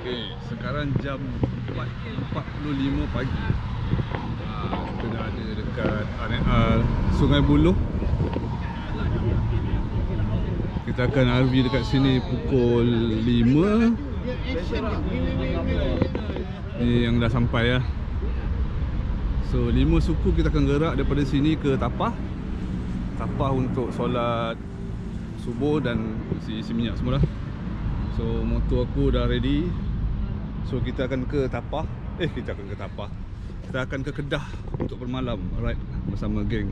Okay, sekarang jam 4.45 pagi. Kita dah ada dekat Sungai Buloh. Kita akan RV dekat sini pukul 5. Ni yang dah sampai lah. So 5 suku kita akan gerak daripada sini ke Tapah. Tapah untuk solat subuh dan isi minyak semua dah. So motor aku dah ready. So kita akan ke Tapah. Kita akan ke Kedah untuk bermalam ride bersama geng.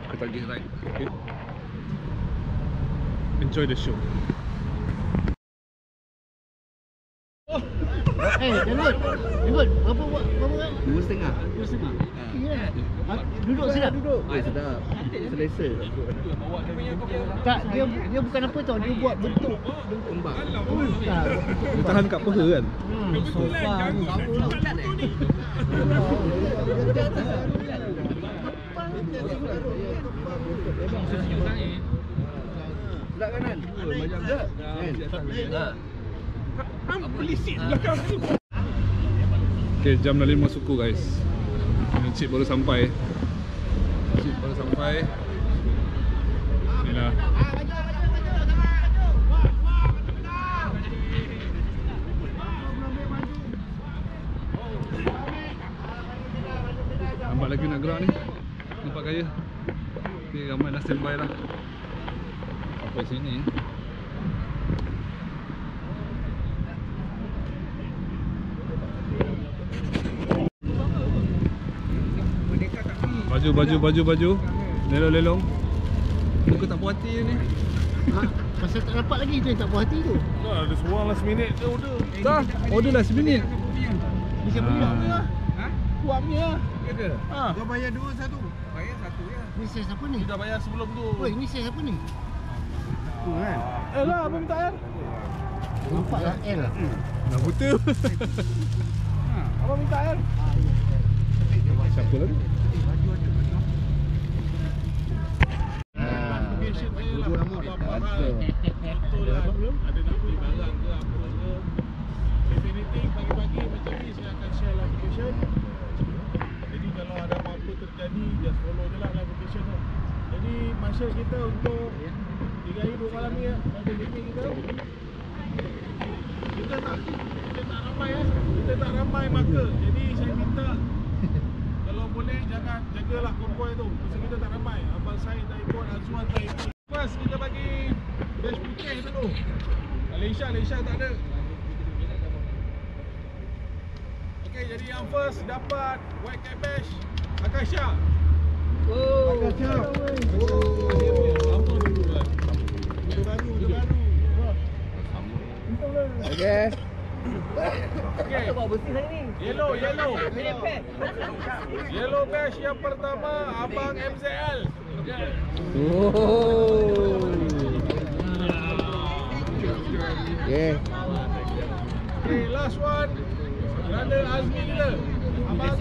Kita pergi ride. Okay. Enjoy the show. Jemput. Berapa? 2,5. Iya. Duduk sedap. Sedap. Selesa. Tak, dia bukan apa tau, dia buat bentuk Kembang. Dia tahan kat paha kan? Sofa ni. Sedap kanan. Macam tu. Belisik belakang ni. Okay, jam dah 5 suku guys. Cik baru sampai. Inilah. Nampak lagi nak gerak ni. Nampak gaya. Okay, ramai dah standby lah. Sampai sini. Baju. Lelong. Muka tak puas hati ni. Pasal tak dapat lagi tu yang tak puas hati tu. Dah ada seorang last minute dia order. Dah, order last minute. Ni siapa dia? Kuat punya. Ada. Kau bayar 2 satu. Bayar satu ya. Ni saiz apa ni? Dah bayar sebelum tu. Oi, ni saiz apa ni? Tu kan. Lah, apa minta air? Nampak lah L. Dah buta. Apa minta air? Siapa lagi? Dua nama Ada nak beli barang ke apa ke. If anything pagi-pagi macam ni saya akan share location. Jadi kalau ada apa-apa terjadi, just follow je lah location tu. Jadi marshal kita untuk 3 hari 2 malam ni ada meeting kita. Kita tak ramai kita tak ramai maka. Jadi saya minta kalau boleh jangan jagalah konvoi tu. Pasal kita tak ramai. Abang Said tak ikut, Azwan tak ikut. First kita bagi bash putih dulu. Malaysia tak ada. Okey, jadi yang first dapat white cabbage Akasha. Akasha. Lama dulu kan. Dia baru. Okey. Okey. Bawa bersih hari ni. Yellow. Yellow bash yang pertama Abang MZL. Okay. Okay, last one. Brother Azmi kita. Abang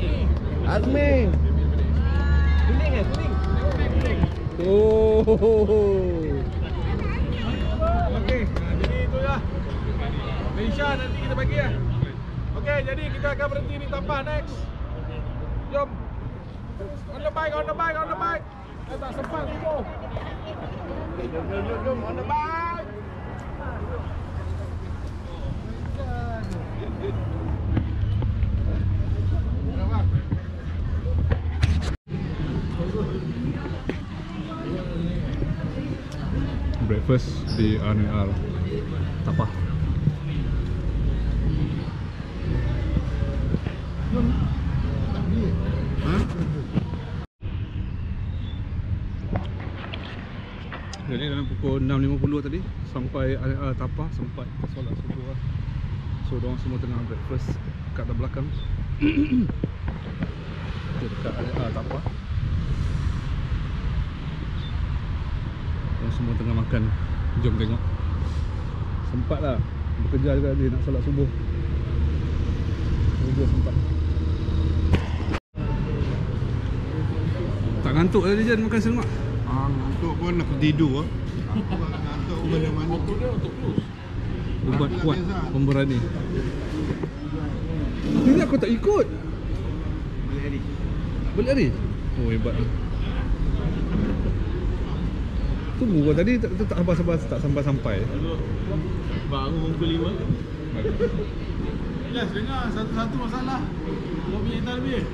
Azmi. Kuning. Okey, jadi itu lah. Malaysia nanti kita bagi lah. Okey, jadi kita akan berhenti di Tapah next. Jom. On the bike. Tak sempat tu. Jom, on the bike. Breakfast di RNR Tapah. Jadi dalam pukul 6.50 tadi sampai Tapah, sempat solat subuh lah. So diorang semua tengah breakfast kat belakang. Dekat Tapah. Diorang semua tengah makan. Jom tengok. Sempat lah bekerja juga dia nak solat subuh. Dia sempat. Tak ngantuk tadi Jan makan selemak? Ngantuk pun nak tidur. Ngantuk mana-mana. Waktu dia untuk close. Ubat kuat, pemberani. Ini aku tak ikut. Berlari. Oh, hebat. Tunggu kau tadi tak sampai. Baru pukul 5. Jelas dengar satu-satu masalah. Kau punya tak lebih.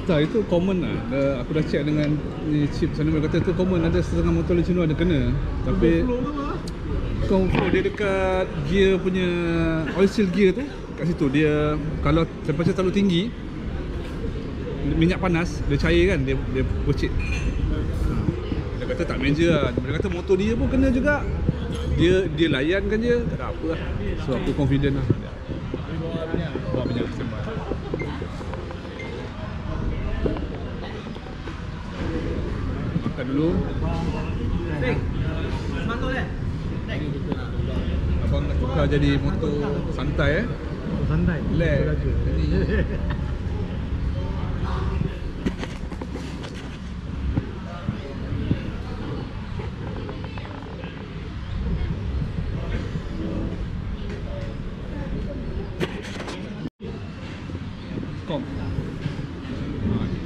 Tak, itu common lah. Aku dah check dengan ni chip sana, dia kata tu common, ada setengah motor Licino ada kena. Tapi kau flow dia dekat gear punya oil seal gear tu, kat situ dia kalau temperature terlalu tinggi, minyak panas, dia cair kan, dia pocit. Dia kata tak major lah. Dia kata motor dia pun kena juga. Dia layankan je, tak ada apa lah. So aku confident lah. Bawa minyak standby. Makan dulu. Abang nak tukar jadi motor santai Santai. Relax.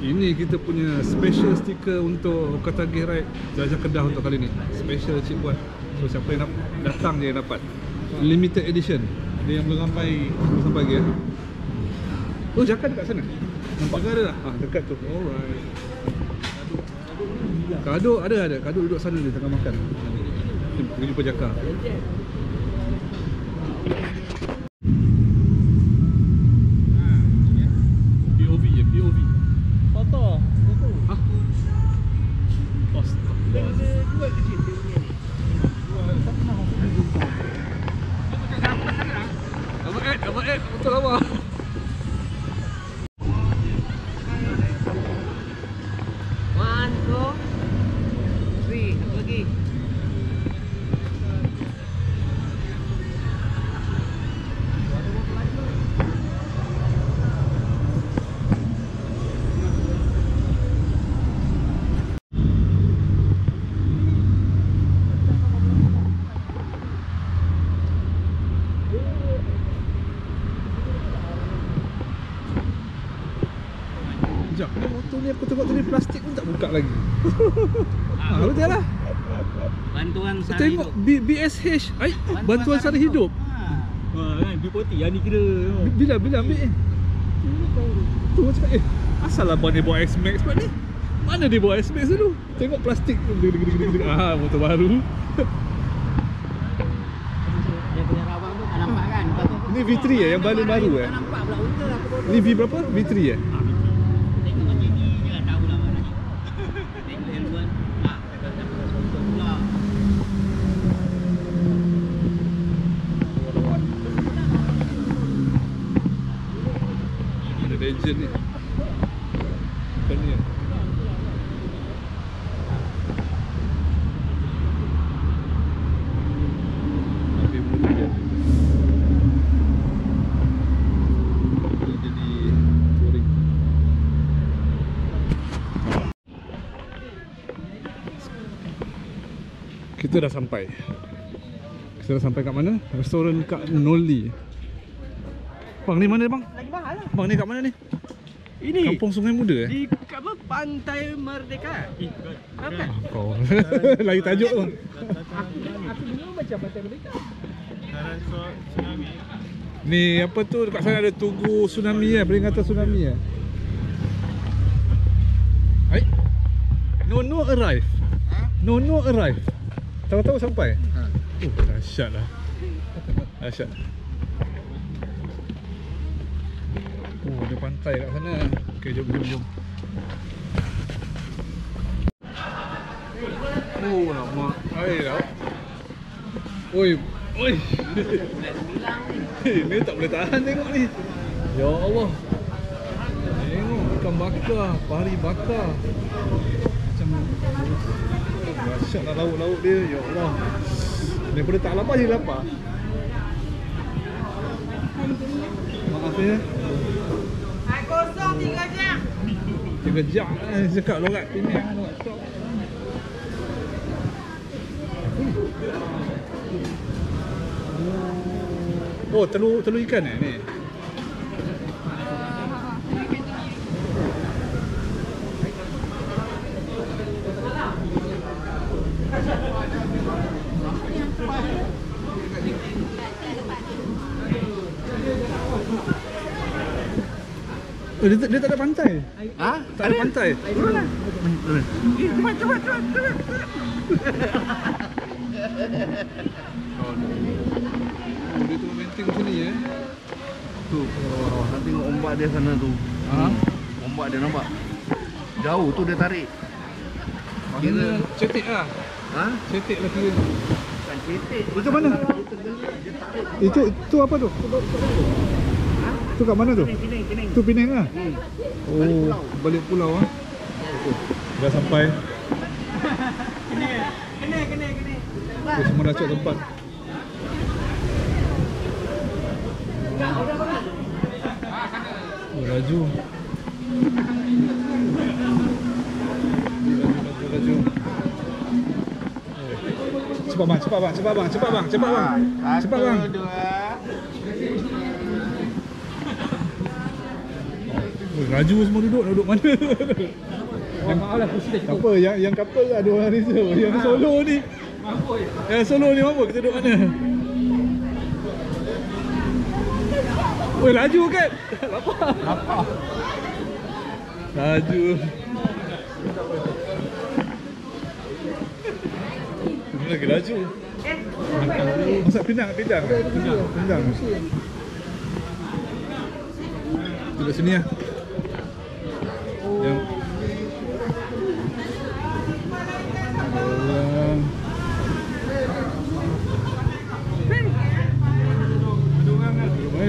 Ini kita punya special stiker untuk Okatagih Ride Jelajah Kedah untuk kali ni. Special cik buat. So siapa yang datang je yang dapat. Limited edition. Dia yang belum sampai lagi ya. Oh, Jakarta dekat sana. Nampak ke ada dah? Dekat tu. Alright. Kado ada. Kado duduk sana dia tengah makan. Pergi jumpa Jaka. POV. Foto. Hah? Bos. Dua kecil dia punya ni. Abang Ed, betul abang. One, two, three. Satu lagi. Sekejap, motor ni aku tengok tadi plastik pun tak buka lagi. Betul lah. Bantuan Saya tengok BSH, bantuan sara hidup. Kan B40 yang ni kira. Bila ambil tu macam asal abang ni bawa X-Max buat ni? Mana dia bawa X-Max dulu? Tengok plastik motor baru. Dia punya rawang tu tak nampak kan? Ni V3 yang baru Tak nampak pula unta aku baru. Ni V berapa? V3 Tengok macam ni je lah, tahu lah mana ni. Tengok handphone. Kita dapat sponsor pula. Ada legend ni. Bukan ni. Tapi mudah dia. Dia jadi touring. Kita dah sampai. Kita dah sampai kat mana? Restoran kat Noli. Bang, ni mana bang? Lagi mahal lah. Bang, ni kat mana ni? Ini Kampung Sungai Muda di apa? Pantai Merdeka. Apa? Kau lagi tajuk bang. Aku dulu macam Pantai Merdeka. Tsunami. Ni apa tu dekat sana ada tugu tsunami peringatan tsunami No arrive. No arrive. Tahu-tahu sampai. Dahsyat lah. Dahsyat. Oh, ada pantai kat sana. Okey, jom. Oh, lama. Dah. Oi. Ni tak boleh tahan tengok ni. Ya Allah. Tengok ikan bakar, pari bakar. Macam dahsyatlah lauk-lauk dia. Ya Allah. Daripada tak lapar je lapar. Maaf ya. Kosong 3 jam. 3 jam cakap lorat Penang lorat stop. Oh, Oh, telur ikan ni. Dia tak ada pantai. Ha? Tak ada pantai. Turunlah. Cepat. Dia tu maintain macam ni Tu, nak tengok ombak dia sana tu. Ha? Ombak dia nampak. Jauh tu dia tarik. Kira cetek lah. Ha? Cetek lah kira. Bukan cetek. Itu mana? Itu apa tu? Tu kat mana tu? Penang. Tu Penang lah? Balik pulau. Balik pulau ah. Dah sampai. Kena. Semua dah cek tempat. Oh, laju. Laju. Cepat bang. Cepat bang. Oh, laju semua duduk mana? Maaflah kursi dah cukup. Apa yang couple ada orang reserve. Yang solo ni Mampu je. Yang solo ni mampu kita duduk mana? Oi, laju kan? Lapar. Laju. Ini lagi laju. Masak pindang. Duduk sini lah. Yang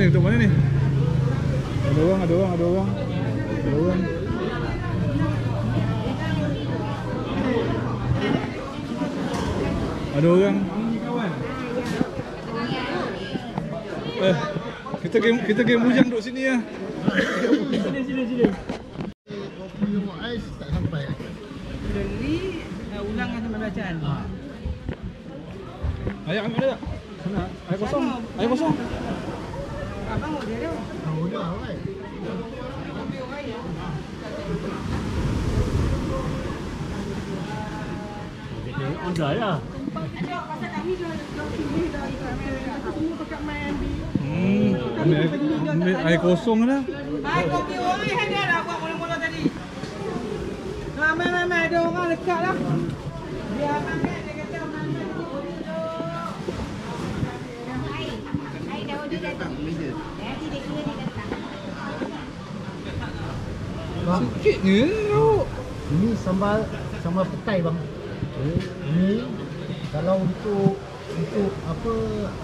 Duduk mana ni? Ada orang. Ada orang. Kita game bujang duduk sini lah. Sini. Tengok ais tak sampai. Beli ulang sama bacaan. Air ambil tak? Sana. Air kosong. Abang mau dia. Oh, dah right. Udah ya. Ambil air kosong lah. Air kopi ori dia dah buat mula-mula tadi. Ramai ada orang dekat lah. Dia makan dia kata makan. Air dah order dah tu. Nanti dia kira dia datang. Sikitnya tau. Ini sambal petai bang. Ini kalau untuk apa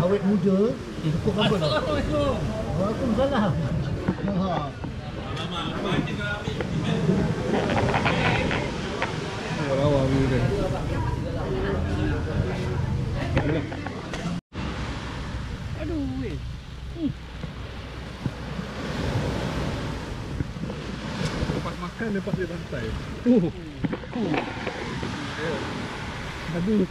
awet muda cukup apa tau? Waalaikumsalam. Oh, lawa view dia. Aduh weh. Lepas makan lepas dia pantai. Aduh.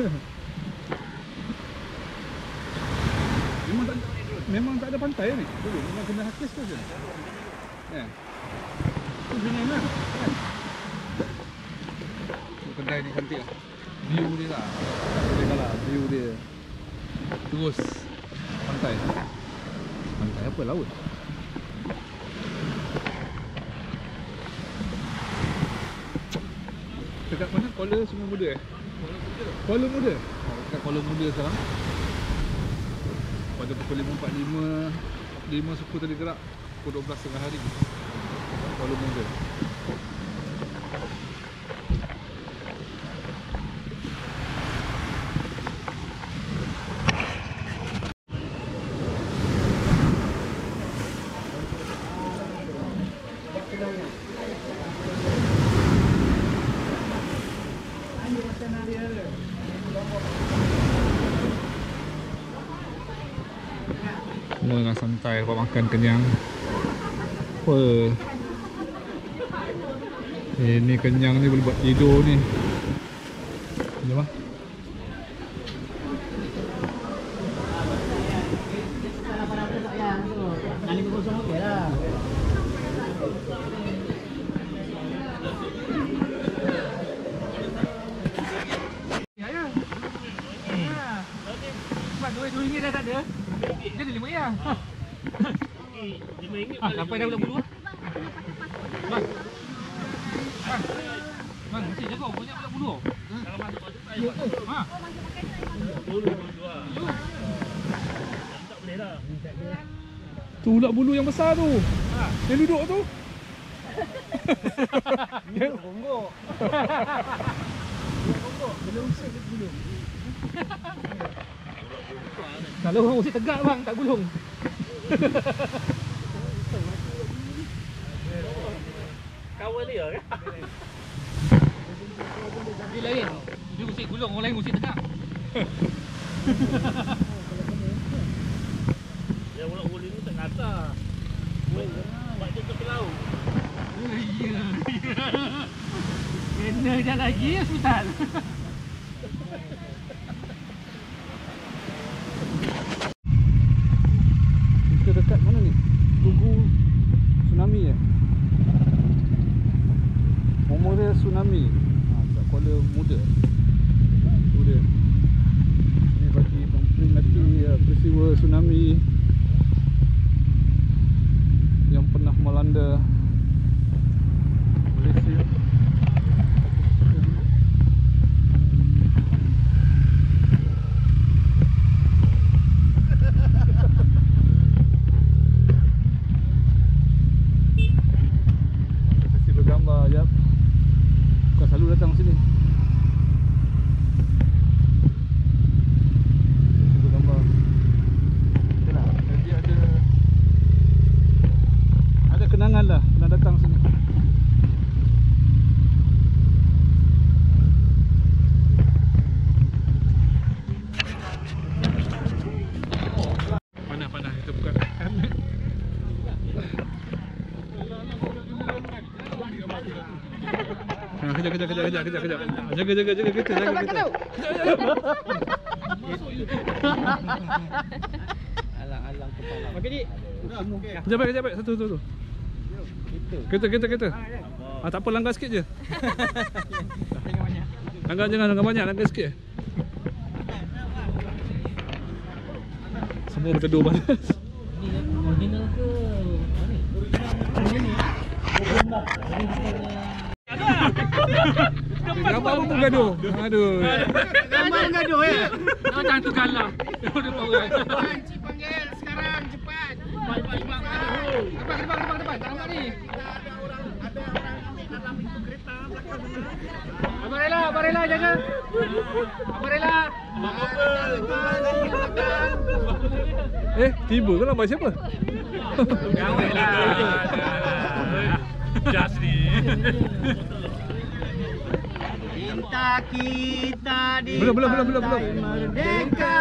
Memang tak ada pantai ni. Dulu memang kena hakis tu je. Ya. Tu jenis lah. Kan? Tu kedai ni cantik lah. View dia lah. Dia kalah view dia. Terus pantai. Pantai apa? Laut. Dekat mana? Kuala Sungai Muda Kuala Muda? Oh, dekat Kuala Muda sekarang. Pada pukul 5.45 suku tadi gerak. Pukul 12 tengah hari Kuala Muda. Semua dengan santai, dapat makan kenyang. Apa? Ini kenyang ni boleh buat tidur ni. Jom lah. Bang, RM2 dah tak ada. Dia ada RM5 ya. Sampai dah bulan bulu. Bang. Bang, mesti jaga banyak bulan bulu. Kalau masuk ha. Tak boleh dah. Tu ulat bulu yang besar tu. Yang duduk tu. Bonggok. Belum usik dia gulung. Kalau orang usik tegak bang, tak gulung. Kawan dia kan? Dia lain. Dia usik gulung, orang lain usik tegak. Dia ulat-ulat ni tak kata. Buat dia ke laut. Ya. Kena dah lagi hospital. Kita dekat mana ni? Tugu tsunami ya? Memorial tsunami. Dekat Kuala Muda. Tu dia. Ini bagi memperingati peristiwa tsunami yang pernah melanda Malaysia. Kasih bergambar jap. Bukan selalu datang sini. Kasih bergambar. Itulah, jadi ada kenangan lah pernah datang sini. Panas kita buka. Kejap. Jaga kita. Alang-alang kepala. Okey dik. Kejap. Satu. Kita. Tak apa, langgar sikit je. Jangan banyak, langgar sikit. Semua berteduh panas. Original ke? Gambar pun gaduh. Aduh. Gambar gaduh ya. Macam tu kalah. Dia power. Encik panggil sekarang cepat. Depan. Tak nampak ni. Ada orang dalam pintu kereta belakang. Abang Rela jaga. Abang Rela. Tiba ke lambat siapa? Gawai lah. Just ni. Cinta kita di Belum. merdeka.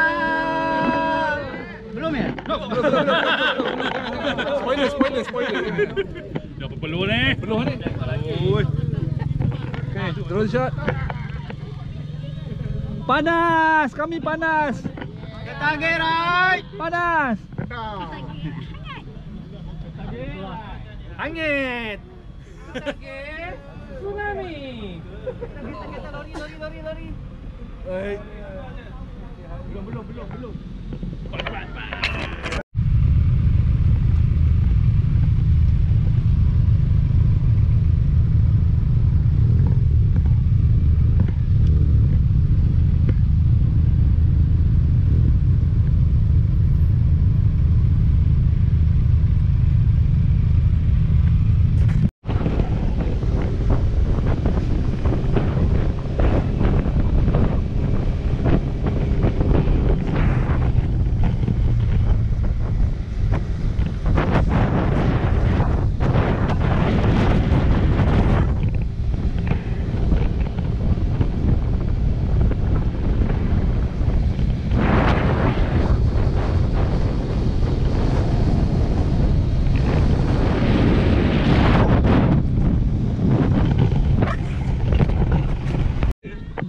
Belum ya? Spoiler. Dah perlu ni. Belum ni. Okey, terus shot. Panas, kami panas. Kata gerai. Panas. Angin. Tsunami. Lori. Belum.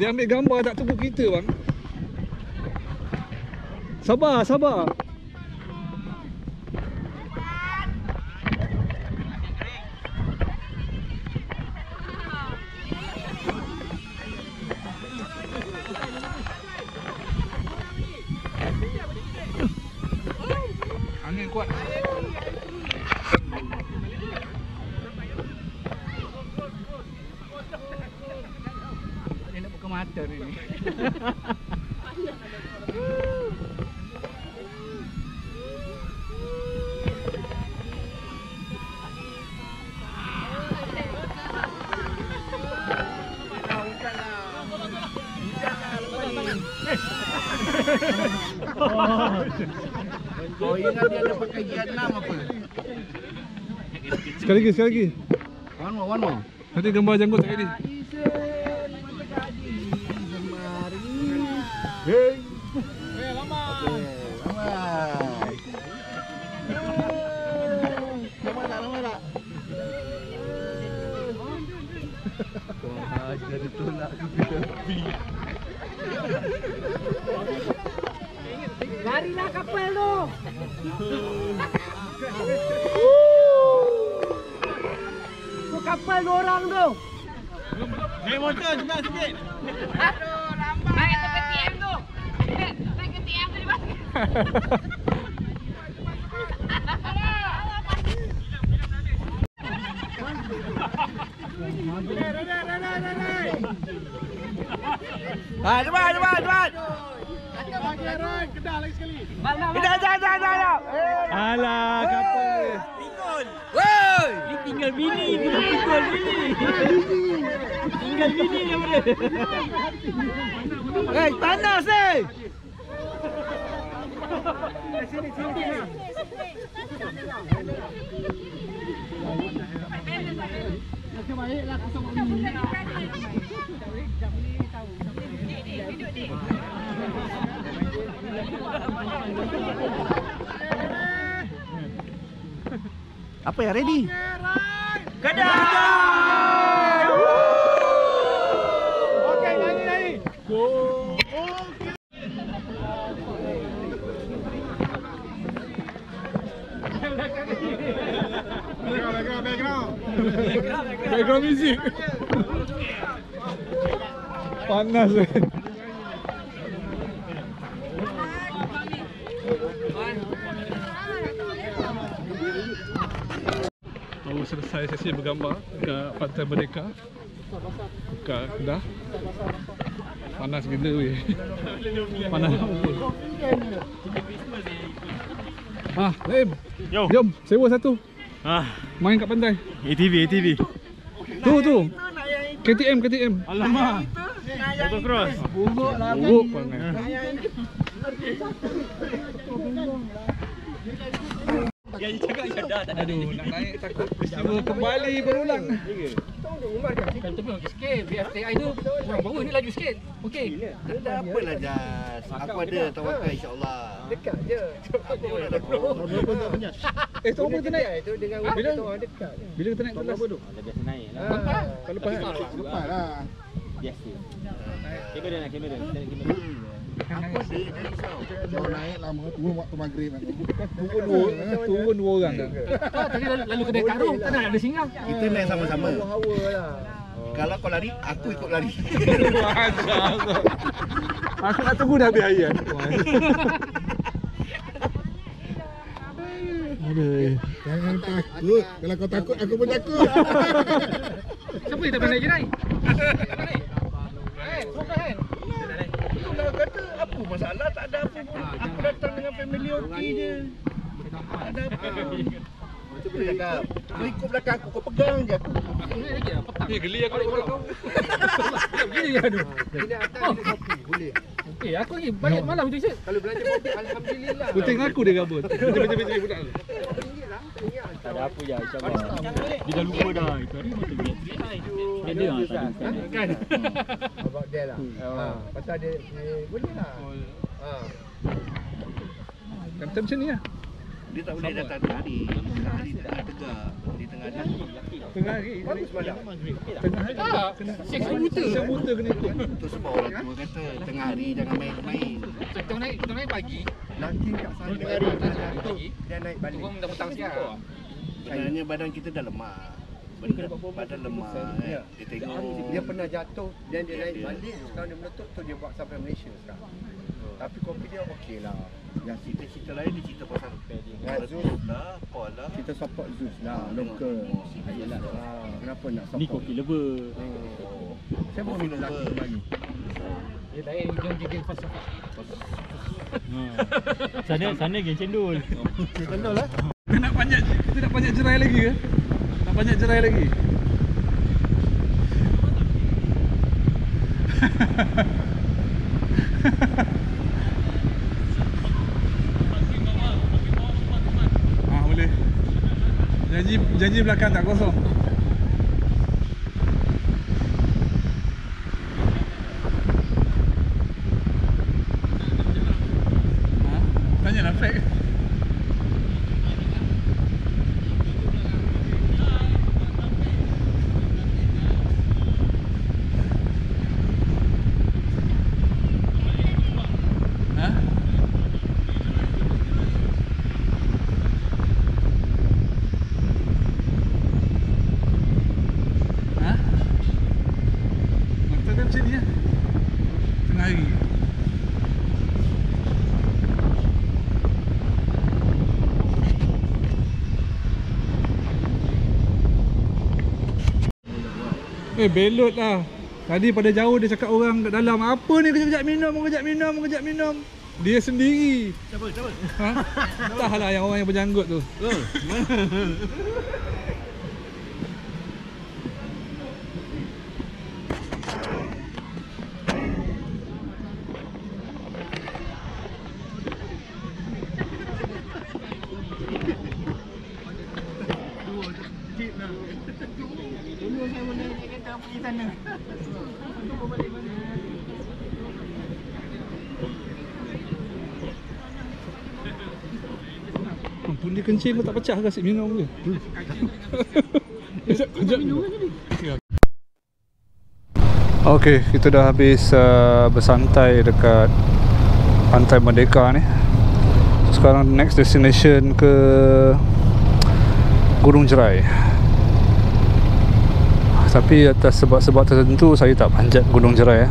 Dia ambil gambar tak tunggu kita bang. Sabar. kuat. Dia nak buka mata ni. Kau ingat dia ada pakai Vietnam apa? Sekali lagi. One more. Nanti gambar janggut sekali. Hey. Lama. Lama tak? Wah, jadi tolak tepi. Larilah kapal tu. Tu kapal 2 orang tu. Naik motor juga sikit. Aduh, lambat. Naik tu ke TM tu. Naik ke TM tu di bawah. Cepat. Bagi Roy, kedah lagi sekali. Dah. Alah, kapal. Ni tinggal bini, tinggal bini. Tinggal bini dia boleh. Hey, panas eh. Apa yang ready? Kedah. Okey, nyanyi. Go. Background music. Panas kan. Baru selesai sesi bergambar dekat Pantai Merdeka, dekat Kedah. Panas gila weh. Panas apa? Laim. Jom, sewa satu. Main kat pantai. ATV. Tu. KTM. Alamak. Motocross. Buruk panas. Dia cakap dah tak ada. Aduh, nak naik takut peristiwa kembali berulang. Kan tu pun sikit. BFTI tu kurang baru ni laju sikit. Okey. Tak apalah Jas. Aku ada tawakal insya-Allah. Dekat je. Tu apa kita naik? Itu dengan Bila? orang dekat. Bila kita naik kelas? Biasa naik lah. Tahun lepas kan? Lepas lah. Biasa. Kamera. Aku ada jangan risau. Kau naik lama turun waktu maghrib nanti. Turun 2 orang kan? Tadi lalu kedai Kak Rom, tak ada singgah. Kita naik sama-sama. Kalau kau lari, aku ikut lari. Aku nak tunggu dah habis air. Aduh. Jangan takut. Kalau kau takut, aku pun takut. Siapa yang tak pernah naik je naik? Tak pernah naik? Suka kan? Kalau kata apa masalah, tak ada apa pun. Aku datang dengan family okey je. Tak ada apa. Macam boleh cakap. Kau ikut belakang aku, kau pegang je aku. Ini lagi lah, petang. Geli aku nak bola. Begini je aduh. Ini atas ni kopi, boleh. Okey, aku lagi banyak malam tu je. Kalau belanja kopi, alhamdulillah. Puting aku dia gabut. Betul budak tu. Tak ada apa je, insyaAllah. Dia dah lupa dah. Itu hari motor BFTI. Dia Kan? About there lah. Pasal dia boleh lah. Macam ni lah. Dia tak boleh datang tengah hari. Tengah hari dia tak tegak. Di tengah hari. Tengah hari. Bagus malam. Tengah hari. Seksa buta. Sebuta kena ikut. Itu sebab orang tua kata tengah hari jangan main-main. Kita naik pagi. Nanti kat sana tengah hari dia naik balik. Turun dah petang sikit. Sebenarnya badan kita dah lemah. Badan lemah kan. Dia tengok. Dia pernah jatuh dan dia naik balik. Sekarang dia meletup tu dia buat sampai Malaysia sekarang. Tapi kopi dia okey lah. Yang cerita-cerita lain ni cerita pasal Zeus lah, Paul lah. Kita support Zeus lah, local. Ayolah. Kenapa nak support? Ni kopi lover. Saya mau minum lagi lagi. Dia lain geng falsafah. Sana geng cendol. Cendol lah. Kita nak panjat jerai lagi ke? Nak panjat jerai lagi? Boleh. Janji belakang tak kosong. Tanya lah fake. Macam ni lah. Tengah hari. Belot lah. Tadi pada jauh dia cakap orang kat dalam, apa ni kejap minum. Dia sendiri. Siapa? Ha? Entahlah yang orang yang berjanggut tu. Dulu saya boleh naik kereta pergi sana. Ampun, dia kencing pun tak pecah ke asyik minum je. Kejap. Okey, kita dah habis bersantai dekat Pantai Merdeka ni. Sekarang next destination ke Gunung Jerai. Tapi atas sebab-sebab tertentu saya tak panjat Gunung Jerai.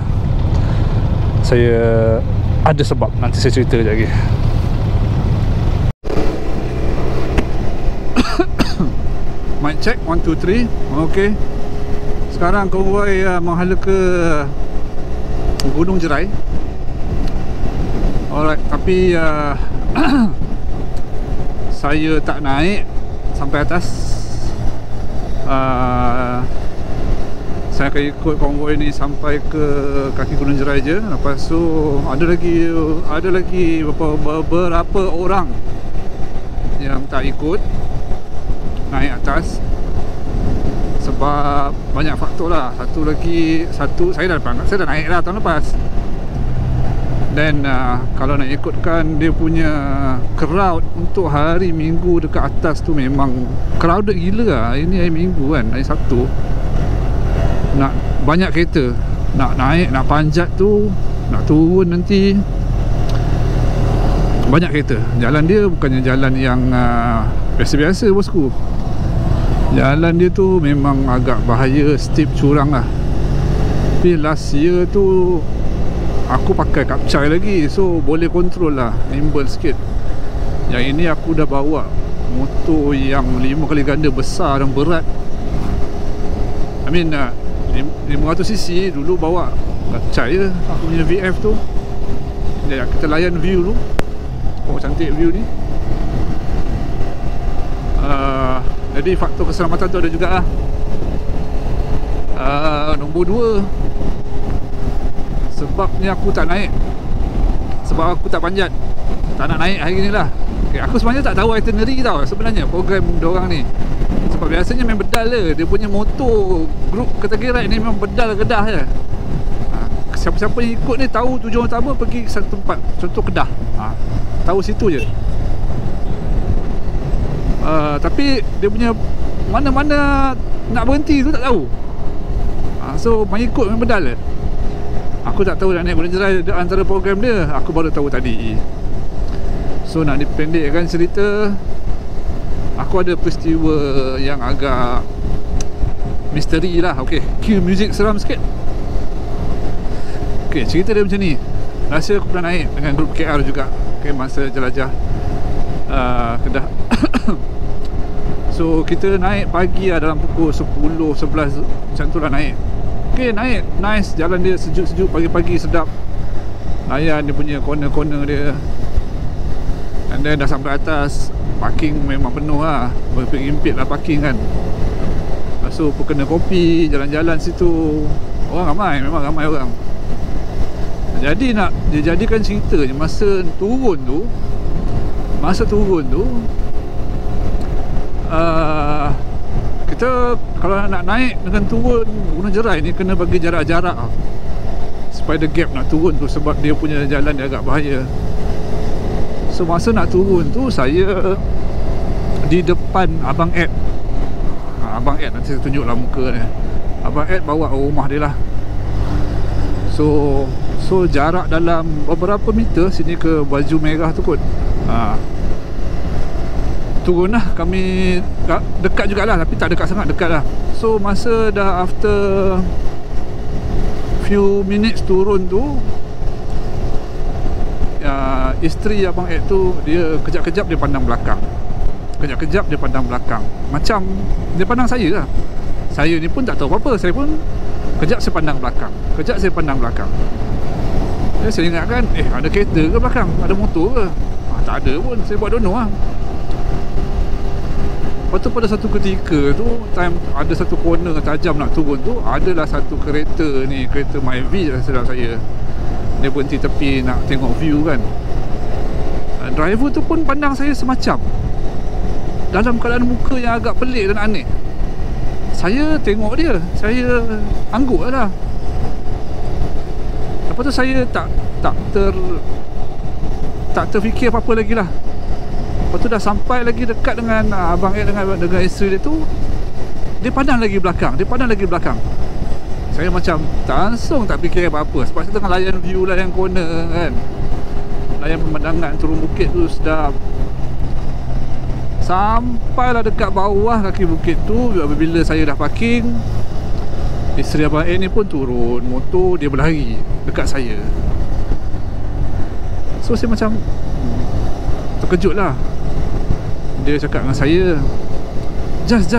Saya ada sebab, nanti saya cerita sekejap lagi. Mic check 1 2 3. Okey. Sekarang konvoi menghala ke Gunung Jerai. Alright, tapi saya tak naik sampai atas. Saya akan ikut konvoi ni sampai ke kaki Gunung Jerai je. Lepas tu ada lagi beberapa orang yang tak ikut naik atas sebab banyak faktor lah. Satu saya dah naik lah tahun lepas. Dan kalau nak ikutkan dia punya crowd untuk hari Minggu dekat atas tu memang crowded gila lah. Ini hari Minggu kan, hari Sabtu. Nak banyak kereta, nak naik, nak panjat tu, nak turun nanti, banyak kereta. Jalan dia bukannya jalan yang biasa-biasa bosku. Jalan dia tu memang agak bahaya, steep, curang lah. Tapi last year tu aku pakai Kapcai lagi, so boleh control lah, nimble sikit. Yang ini aku dah bawa motor yang 5 kali ganda besar dan berat. I mean 500cc. Dulu bawa Kapcai je, aku punya VF tu. Kita layan view tu. Oh, cantik view ni. Jadi faktor keselamatan tu ada juga lah. Nombor 2, sebabnya aku tak naik, sebab aku tak panjat, tak nak naik hari ni lah. Okay, aku sebenarnya tak tahu itinerary tau sebenarnya program diorang ni. Sebab biasanya main bedal je. Dia punya motor grup Ketagi Ride ni memang bedal Kedah je. Siapa-siapa yang ikut ni tahu tujuan utama pergi ke satu tempat, contoh Kedah. Tahu situ je. Tapi dia punya mana-mana nak berhenti tu tak tahu. So main ikut main bedal je. Aku tak tahu nak naik Gunung Jerai antara program dia. Aku baru tahu tadi. So nak dipendekkan cerita, aku ada peristiwa yang agak misteri lah. Okay, cue music seram sikit. Okay, cerita dia macam ni. Rasa aku pernah naik dengan grup KR juga. okay, masa jelajah Kedah. So kita naik pagi lah, dalam pukul 10, 11 macam tu lah naik. Okay, naik, nice, jalan dia sejuk-sejuk pagi-pagi, sedap. Layan dia punya corner-corner dia. And then dah sampai atas, parking memang penuh lah, berhimpit lah parking kan. So pun kena kopi, jalan-jalan situ. Orang ramai, memang ramai orang. Jadi nak dia jadikan ceritanya, masa turun tu kita kalau nak naik dengan turun Gunung Jerai ni kena bagi jarak-jarak supaya ada gap nak turun tu, sebab dia punya jalan dia agak bahaya. So masa nak turun tu saya di depan Abang Ed. Abang Ed nanti saya tunjuklah muka dia. Abang Ed bawa rumah dia lah. So jarak dalam beberapa meter sini ke Baju Merah tu kot. Turun lah kami, dekat jugalah, tapi tak dekat sangat, dekat lah. So masa dah after few minutes turun tu, isteri Abang Ed tu, dia kejap-kejap dia pandang belakang. Kejap-kejap dia pandang belakang, macam dia pandang saya lah. Saya ni pun tak tahu apa-apa, saya pun kejap saya pandang belakang, kejap saya pandang belakang. Saya ingatkan, ada kereta ke belakang, ada motor ke? Tak ada pun, saya buat dono lah. Lepas tu pada satu ketika tu, time ada satu corner tajam nak turun tu, adalah satu kereta ni, kereta Myvi lah sedang saya. Dia berhenti tepi nak tengok view kan. Driver tu pun pandang saya semacam, dalam keadaan muka yang agak pelik dan aneh. Saya tengok dia, saya angguk lah. Lepas tu saya tak terfikir apa-apa lagi lah. Lepas tu dah sampai lagi dekat dengan Abang Ed dengan isteri dia tu, dia pandang lagi belakang, Saya macam langsung tak fikir apa-apa, sebab saya tengah layan view, layan corner kan, layan pemandangan turun bukit tu sedap. Sampailah dekat bawah kaki bukit tu, bila saya dah parking, isteri Abang Ed ni pun turun motor, dia berlari dekat saya. So saya macam terkejut lah. Dia cakap dengan saya, Just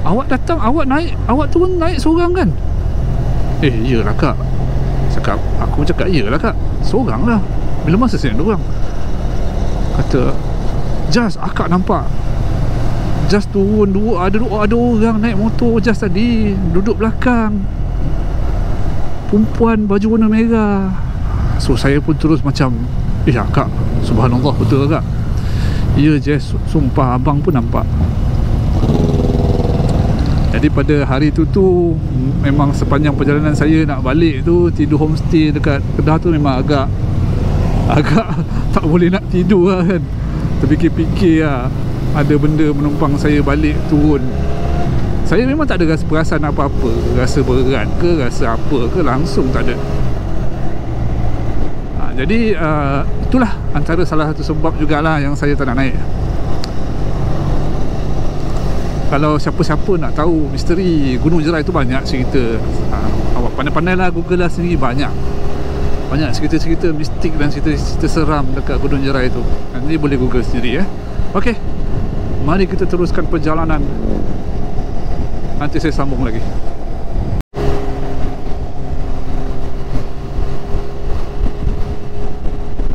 Awak datang, awak naik, awak turun naik seorang kan? Iyalah kak. Aku cakap iyalah kak, seorang lah. Bila masa saya nak dorang? Kata, Just, akak nampak Just turun ada orang naik motor Just tadi, duduk belakang, perempuan baju warna merah. So saya pun terus macam, kak, subhanallah, betul kak? Ya Jess, sumpah abang pun nampak. Jadi pada hari tu memang sepanjang perjalanan saya nak balik tu, tidur homestay dekat Kedah tu memang agak tak boleh nak tidur lah kan. Terfikir-fikir lah, ada benda menumpang saya balik turun. Saya memang tak ada rasa perasaan apa-apa, rasa berat ke, rasa apa ke, langsung tak ada. Jadi itulah antara salah satu sebab jugalah yang saya tak nak naik. Kalau siapa-siapa nak tahu misteri Gunung Jerai tu, banyak cerita. Awak pandai-pandai lah Google lah sendiri, banyak cerita-cerita mistik dan cerita-cerita seram dekat Gunung Jerai tu. Nanti boleh Google sendiri Okey, mari kita teruskan perjalanan. Nanti saya sambung lagi.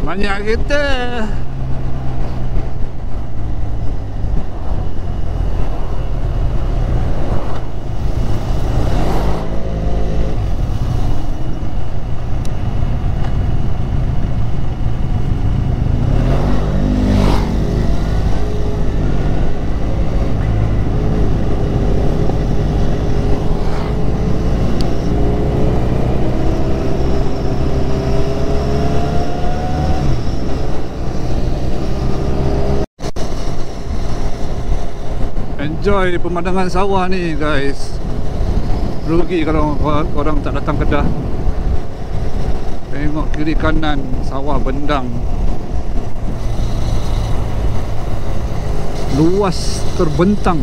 Banyak kereta. Enjoy pemandangan sawah ni guys. Rugi kalau korang tak datang Kedah. Tengok kiri kanan sawah bendang, luas terbentang.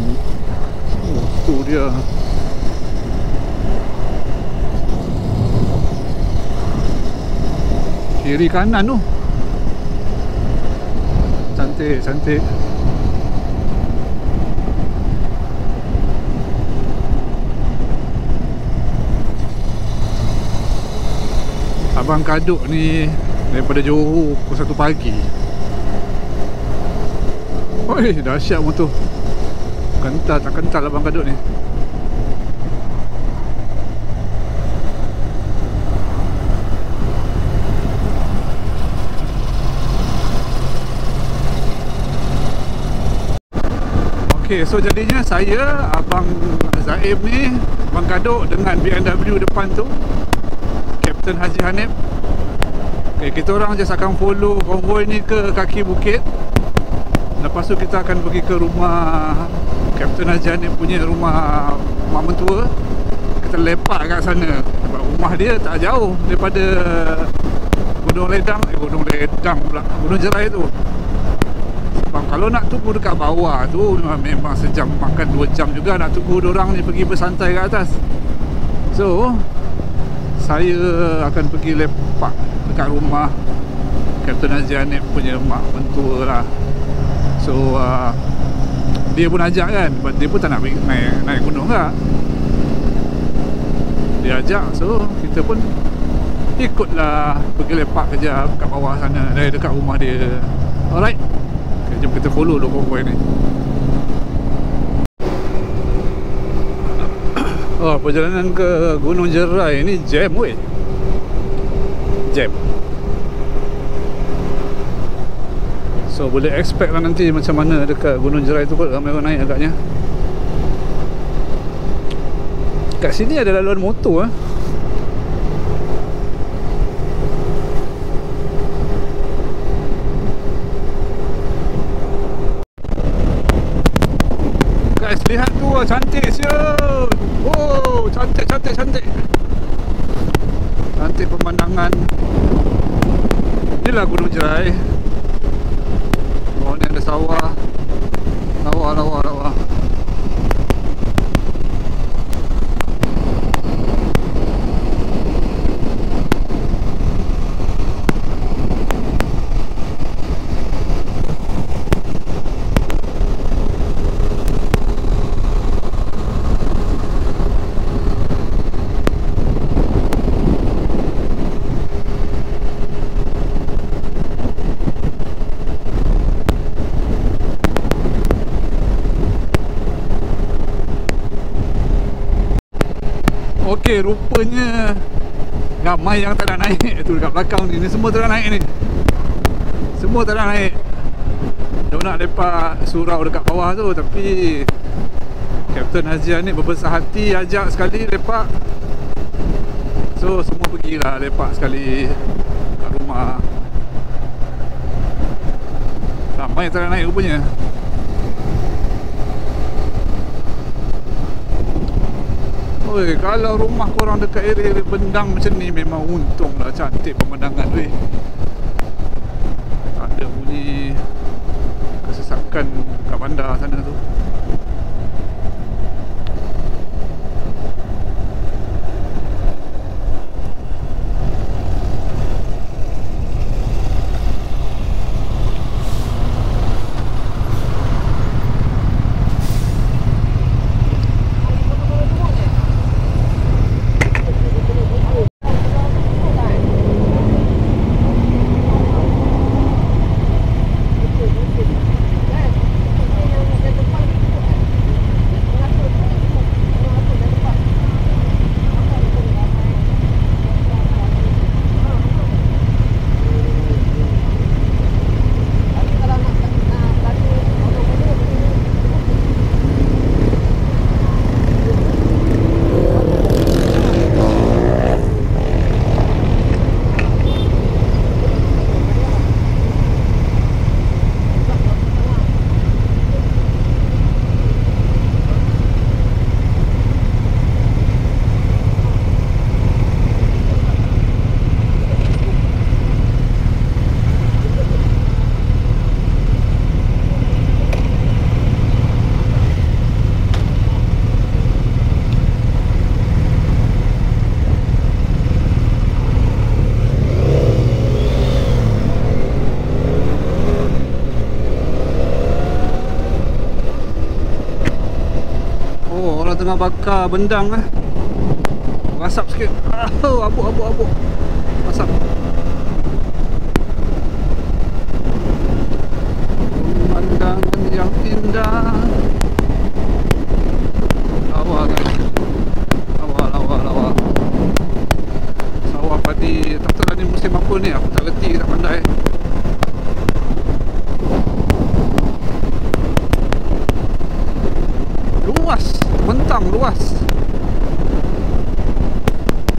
Tu dia. Kiri kanan tu. Cantik, cantik. Abang Kaduk ni daripada Johor pukul 1 pagi. Oi, dahsyat motor. Kental tak kental Abang Kaduk ni. Okay, so jadinya saya, Abang Zaim ni, Abang Kaduk dengan BMW depan tu, Captain Haji Hanif. Okay, kita orang just akan follow konvoi ni ke kaki bukit. Lepas tu kita akan pergi ke rumah Captain Haji Hanif punya rumah mak mentua. Kita lepak kat sana. Sebab rumah dia tak jauh daripada Gunung Ledang, Gunung Ledang pula, Gunung Jerai tu. Sebab kalau nak tunggu dekat bawah tu memang sejam, makan 2 jam juga nak tunggu diorang ni pergi bersantai kat atas. So saya akan pergi lepak dekat rumah Captain Haji Hanif punya mak mentua lah. So dia pun ajak kan, dia pun tak nak naik gunung tak. Dia ajak, so kita pun ikutlah pergi lepak kejap kat bawah sana, dari dekat rumah dia. Alright, okay, jom kita follow dulu konvoi ni. Oh, perjalanan ke Gunung Jerai ni jam weh. Jam. So boleh expect lah nanti macam mana dekat Gunung Jerai tu kot, ramai orang naik agaknya. Kat sini ada laluan motor ah. Guys, lihat tu, cantik siul. Oh, cantik, cantik, cantik. Cantik pemandangan. Inilah Gunung Jerai. Oh, ni ada sawah. Sawah, sawah, sawah. Okey, rupanya ramai yang tak nak naik tu dekat belakang ni. Ni semua tak nak naik ni. Semua tak nak naik. Dia nak lepak surau dekat bawah tu, tapi Captain Haji Hanif berbesar hati ajak sekali lepak. So semua pergilah lepak sekali kat rumah. Ramai yang tak nak naik rupanya. Oi, kalau rumah korang dekat area Bendang macam ni memang untung lah, cantik pemandangan weh. Tak ada bunyi kesesakan kat bandar sana tu. tengah bakar bendang lah. Rasap sikit. Abuk. Rasap. Pemandangan yang indah. Lawa guys. Lawa. Sawah padi. Tak tahu ni musim apa ni. Aku tak reti, tak pandai. Bentang luas.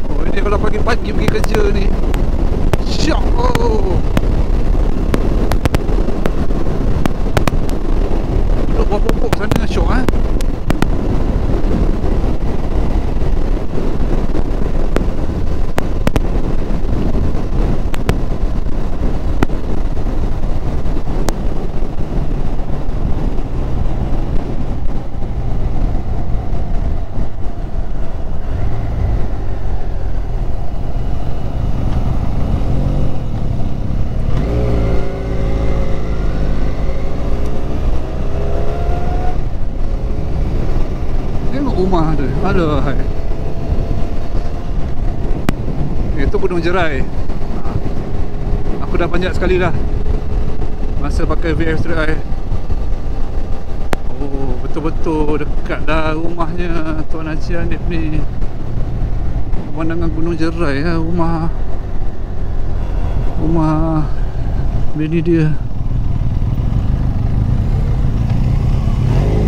Oh, ini kalau pagi-pagi pergi kerja ni syok. Duduk bawah pokok sana syok eh. Rumah tu. Aduhai. Itu Gunung Jerai. Aku dah panjat sekali dah masa pakai VF3i. Oh, betul-betul dekat dah rumahnya Tuan Haji Hanif ni. Pemandangan Gunung Jerai lah rumah bini dia.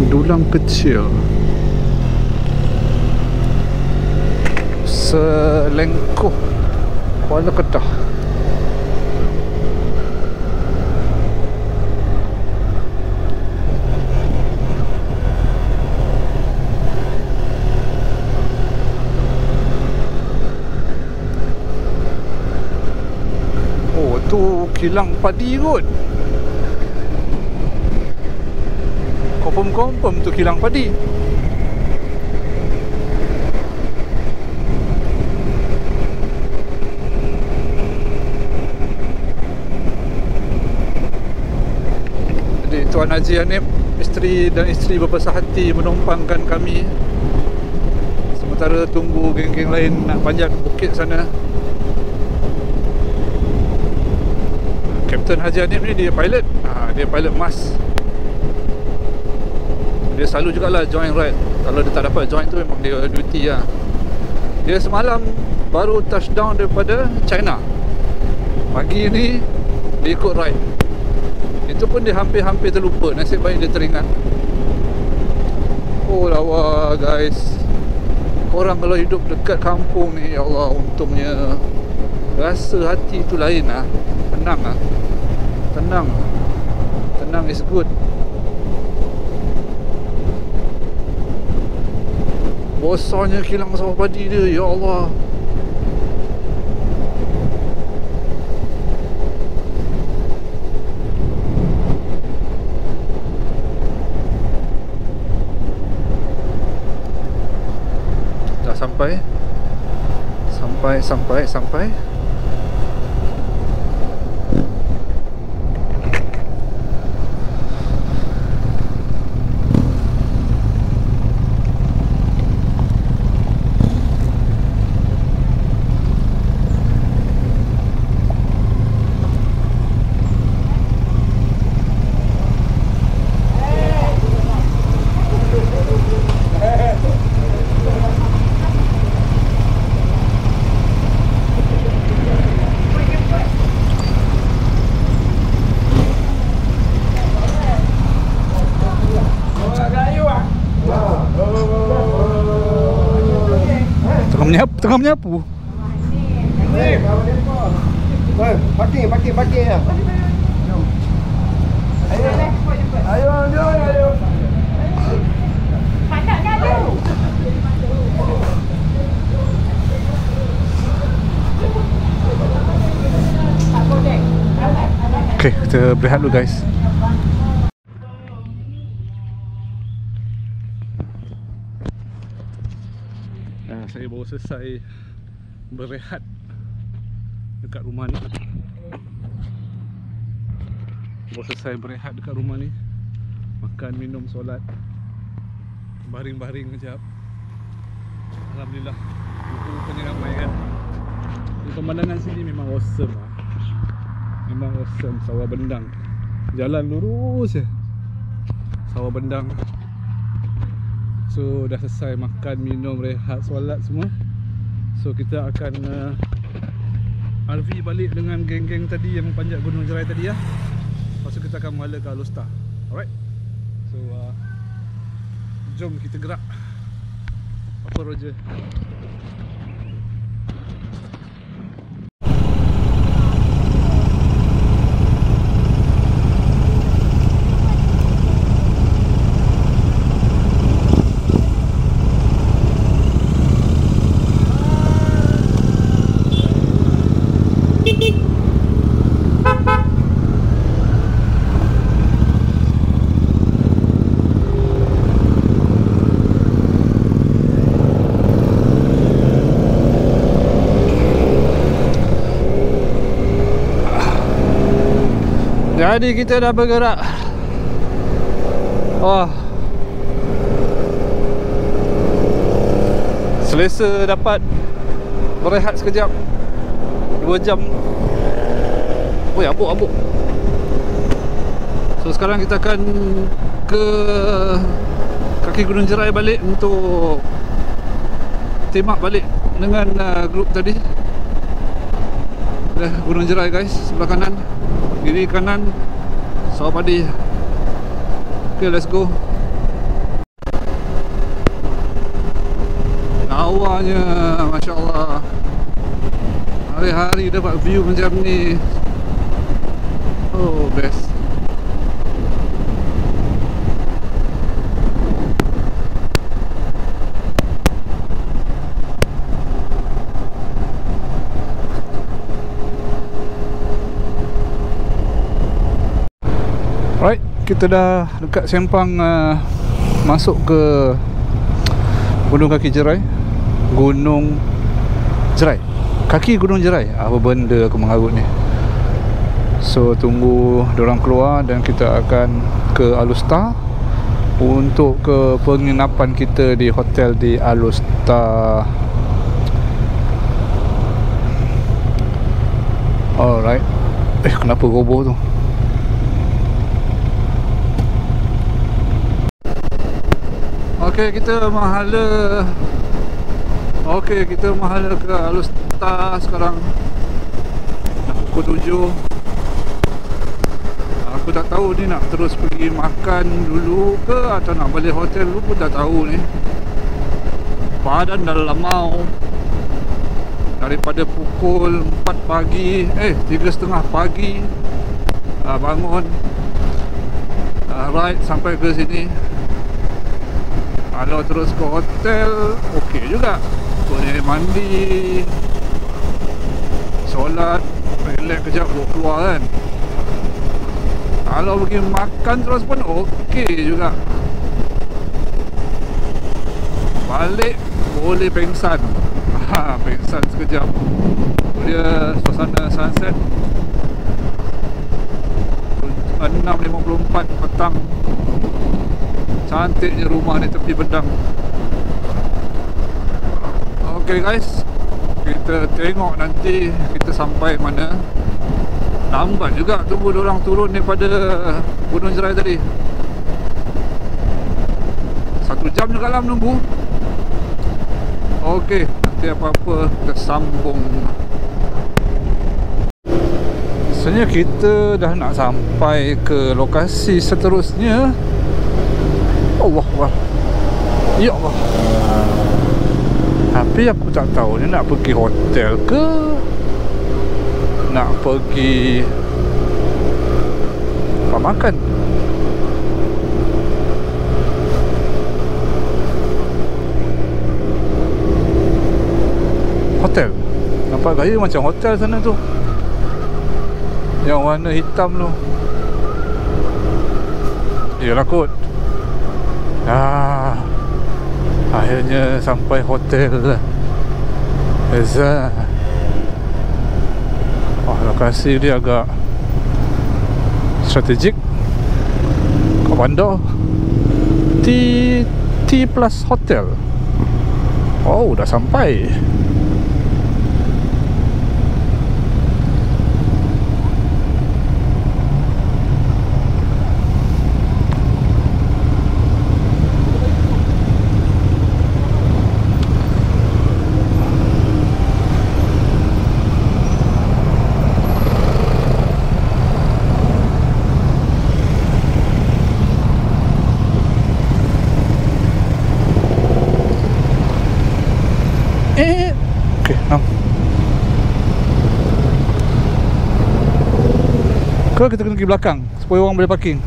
Dulang kecil Selengkuh Kuala Kedah. Oh, tu kilang padi kot. Confirm tu kilang padi. Tuan Haji Hanif, isteri dan isteri berbesar hati menumpangkan kami sementara tunggu geng-geng lain nak panjat bukit sana. Kapten Haji Hanif ni dia pilot. Dia pilot mas. Dia selalu jugalah join ride. Kalau dia tak dapat join tu memang dia duty lah. Dia semalam baru touchdown daripada China. Pagi ni dia ikut ride. Itu pun dia hampir-hampir terlupa. Nasib baik dia teringat. Oh lawa guys. Korang kalau hidup dekat kampung ni, ya Allah, untungnya. Rasa hati tu lain lah. Tenang lah. Tenang is good. Bosanya kilang sawah padi dia, ya Allah. Sampai. Tengah menyapu. Parking lah. Ayo. Pandangnya tu. Okay, kita berehat dulu guys. Saya baru selesai berehat dekat rumah ni. Makan, minum, solat, baring-baring sekejap. Alhamdulillah. Rupanya ramai kan. Pemandangan sini memang awesome lah. Memang awesome. Sawah Bendang. Jalan lurus je. Sawah Bendang. So dah selesai makan, minum, rehat, solat semua. So kita akan RV balik dengan geng-geng tadi yang panjat Gunung Jerai tadi ya. Lepas tu kita akan menghala ke Alor Star. Alright. So jom kita gerak. Apa Roger? Jadi kita dah bergerak. Wah, selesa dapat berehat sekejap. 2 jam. Oh ya, abuk. So sekarang kita akan ke kaki Gunung Jerai balik untuk team up balik dengan grup tadi. Gunung Jerai guys, sebelah kanan. Kiri kanan Sawah Padi. Okay, let's go. Lawanya, Masya Allah. Hari-hari dapat view macam ni. Oh, best. Alright, kita dah dekat sempang masuk ke Gunung Kaki Jerai. Gunung Jerai, kaki Gunung Jerai. Apa benda aku mengarut ni. So tunggu diorang keluar dan kita akan ke Alor Star untuk ke penginapan kita di hotel di Alor Star. Alright. Kenapa roboh tu? Okey, kita menghala ke Alor Star sekarang. Pukul 7. Aku tak tahu ni nak terus pergi makan dulu ke atau nak balik hotel dulu pun tak tahu ni. Badan dah lemau daripada pukul 4 pagi 3:30 pagi bangun ride sampai ke sini. Kalau terus ke hotel, okey juga. Boleh mandi, solat, relax kejap, bawa keluar kan. Kalau pergi makan terus pun okey juga. Balik boleh pengsan. Pengsan sekejap. Dia suasana sunset 6.54 petang. Cantiknya rumah ni tepi Bendang. Okay guys, kita tengok nanti kita sampai mana. Lambat juga tunggu diorang turun daripada Gunung Jerai tadi. 1 jam juga lah menunggu. Okay, nanti apa-apa kita sambung. Sebenarnya kita dah nak sampai ke lokasi seterusnya. Allah Allah. Ya Allah. Tapi aku tak tahu ni nak pergi hotel ke nak pergi apa makan. Hotel. Nampak gaya macam hotel sana tu. Yang warna hitam tu. Yalah kot. Akhirnya sampai hotel Eza. Lokasi dia agak strategik. Kat bandar T Plus Hotel. Oh, dah sampai. Okay, now. Ke kita kena pergi belakang supaya orang boleh parking.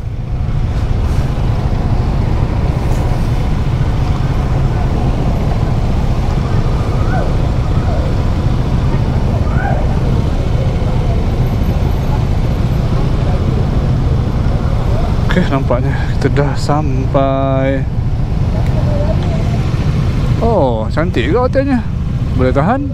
Okay, nampaknya kita dah sampai. Oh, cantik ke hotelnya? Boleh tahan.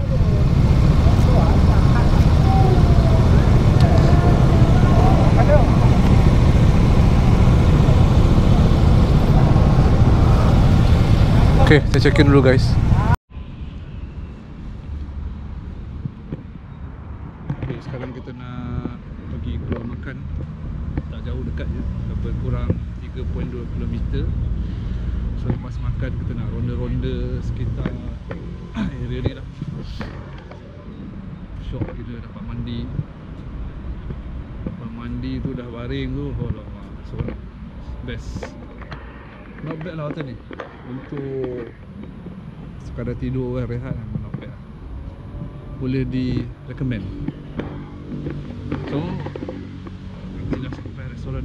Okay, kita check in dulu guys. Okay, sekarang kita nak pergi keluar makan. Tak jauh, dekat je, lebih kurang 3.2 km. So lepas makan kita nak ronda-ronda sekitar area ni lah. Syok kita dapat mandi. Lepas mandi tu dah baring tu, oh lama. So best. Not bad lah hotel ni. Untuk sekadar tidur kan, rehat kan, not bad lah. Boleh di recommend. So kita dah sampai restoran